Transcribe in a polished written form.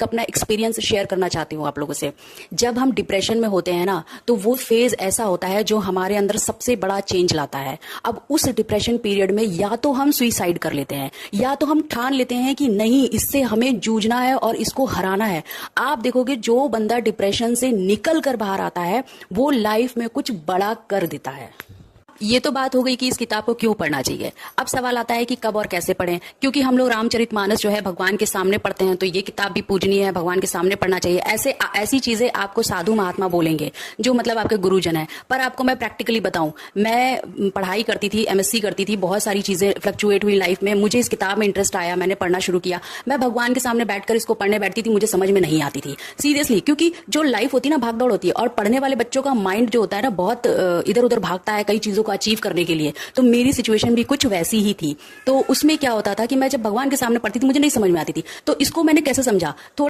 एक अपना experience share करना चाहती हूँ आप लोगों से। जब हम डिप्रेशन में होते हैं ना, तो वो फेज ऐसा होता है जो हमारे अंदर सबसे बड़ा चेंज लाता है। अब उस डिप्रेशन पीरियड में या तो हम सुइसाइड कर लेते हैं, या तो हम ठान लेते हैं कि नहीं, इससे हमें जूझना है और इसको हराना है। आप देखोगे जो बंदा डिप्रेशन से निकल कर बाहर आता है, वो लाइफ में कुछ बड़ा कर देता है। ये तो बात हो गई कि इस किताब को क्यों पढ़ना चाहिए। अब सवाल आता है कि कब और कैसे पढ़ें, क्योंकि हम लोग रामचरितमानस जो है भगवान के सामने पढ़ते हैं, तो ये किताब भी पूजनीय है, भगवान के सामने पढ़ना चाहिए। ऐसी चीजें आपको साधु महात्मा बोलेंगे जो मतलब आपके गुरुजन है। पर आपको मैं प्रैक्टिकली बताऊं, मैं पढ़ाई करती थी, एमएससी करती थी, बहुत सारी चीजें फ्लक्चुएट हुई लाइफ में। मुझे इस किताब में इंटरेस्ट आया, मैंने पढ़ना शुरू किया। मैं भगवान के सामने बैठकर इसको पढ़ने बैठती थी, मुझे समझ में नहीं आती थी सीरियसली, क्योंकि जो लाइफ होती है ना, भागदौड़ होती है, और पढ़ने वाले बच्चों का माइंड जो होता है ना, बहुत इधर उधर भागता है कई चीजों को अचीव करने के लिए। तो मेरी सिचुएशन भी कुछ वैसी ही थी। तो उसमें क्या होता था कि मैं जब भगवान के सामने पढ़ती थी, मुझे नहीं समझ में आती थी। तो इसको मैंने कैसे समझा,